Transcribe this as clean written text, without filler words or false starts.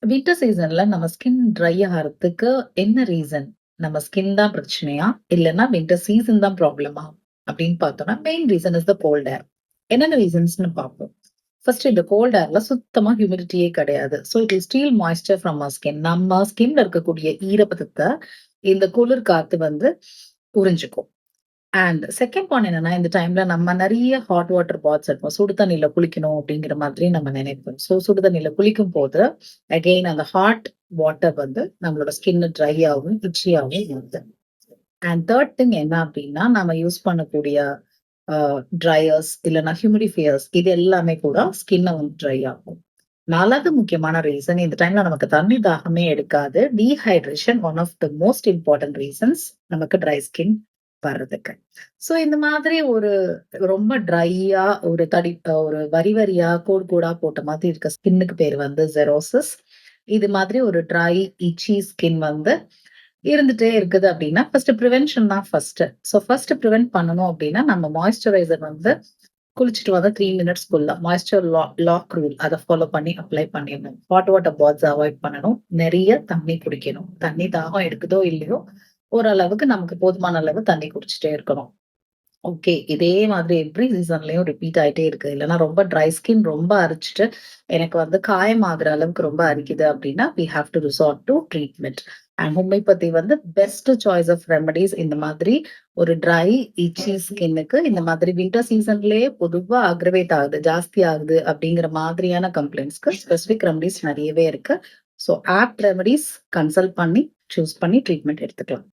Winter சீசன்ல நம்ம skin try ஆகறதுக்கு என்ன ரீசன்? நம்ம ஸ்கின் தான் பிரச்சனையா? இல்லன்னா வின்டர் சீசன் தான் ப்ராப்ளமா? அப்படின்னு பார்த்தோம்னா, main reason is the gold ஏர். என்னென்ன ரீசன்ஸ்ன்னு பார்ப்போம். ஃபர்ஸ்ட் இந்த கோல்ட் ஏர்ல சுத்தமா ஹியூமிடிட்டியே கிடையாது. So it will steal moisture from our skin. நம்ம ஸ்கின்ல இருக்கக்கூடிய ஈரப்பதத்த இந்த குளிர் காத்து வந்து உறிஞ்சுக்கும். அண்ட் செகண்ட் ஒன் என்னன்னா, இந்த டைம்ல நம்ம நெறைய ஹாட் வாட்டர் பாத்ஸ் எடுப்போம். சுடு தண்ணீல குளிக்கணும் அப்படிங்கிற மாதிரி நம்ம நினைப்போம். ஸோ சுடு தண்ணீல குளிக்கும்போது, அகெயின் அந்த ஹாட் வாட்டர் வந்து நம்மளோட ஸ்கின் ட்ரை ஆகும், இச்சியாவும் வருது. அண்ட் தேர்ட் திங் என்ன அப்படின்னா, நம்ம யூஸ் பண்ணக்கூடிய ட்ரையர்ஸ் இல்லன்னா ஹியூமிடிஃபையர்ஸ் இது எல்லாமே கூட ஸ்கின்ன வந்து ட்ரை ஆகும். 4வது முக்கியமான ரீசன் இந்த டைம்ல நமக்கு தண்ணி தாகமே எடுக்காது. Dehydration one of the most important reasons நமக்கு ட்ரை ஸ்கின் வர்றதுக்கு. ஸோ இந்த மாதிரி ஒரு ரொம்ப ட்ரையா ஒரு ஒரு வரி வரியா, கோடு கோடா போட்ட மாதிரி இருக்க ஸ்கின்னுக்கு பேரு வந்து ஜெரோசிஸ். இது மாதிரி ஒரு ட்ரை, இச்சி ஸ்கின் வந்து இருந்துட்டே இருக்குது அப்படின்னா, ஃபர்ஸ்ட் பிரிவென்ஷன் தான் ஃபர்ஸ்ட். ஸோ ஃபர்ஸ்ட் பிரிவென்ட் பண்ணணும் அப்படின்னா, நம்ம மாய்ஸ்சரைசர் வந்து குளிச்சுட்டு வந்தா 3 மினிட்ஸ்க்குள்ள மாய்ஸ்சர் லாக் ரூல் அத ஃபாலோ பண்ணி அப்ளை பண்ணிடணும். ஹாட் வாட்டர் பாத்ஸ் அவாய்ட் பண்ணணும். நெறைய தண்ணி குடிக்கணும். தண்ணி தாகம் எடுக்குதோ இல்லையோ, ஓரளவுக்கு நமக்கு போதுமான அளவு தண்ணி குடிச்சுட்டே இருக்கணும். ஓகே. இதே மாதிரி எவ்ரி சீசன்லயும் ரிப்பீட் ஆயிட்டே இருக்கு. இல்லன்னா ரொம்ப ட்ரை ஸ்கின் ரொம்ப அரிச்சுட்டு, எனக்கு வந்து காயமாகுற அளவுக்கு ரொம்ப அரிக்குது அப்டின்னா, we have to resort to treatment. And homeopathy வந்து பெஸ்ட் சாய்ஸ் ஆஃப் ரெமடிஸ் இந்த மாதிரி ஒரு ட்ரை, இச்சி ஸ்கின்னுக்கு இந்த மாதிரி வின்டர் சீசன்லயே பொதுவா அக்ரவேட் ஆகுது, ஜாஸ்தி ஆகுது அப்டிங்கிற மாதிரியான கம்ப்ளைண்ட்ஸ்க்கு ஸ்பெசிபிக் ரெமடிஸ் நெறையவே இருக்கு. ஸோ ஆப்ட் ரெமடிஸ் கன்சல்ட் பண்ணி, சூஸ் பண்ணி ட்ரீட்மெண்ட் எடுத்துக்கலாம்.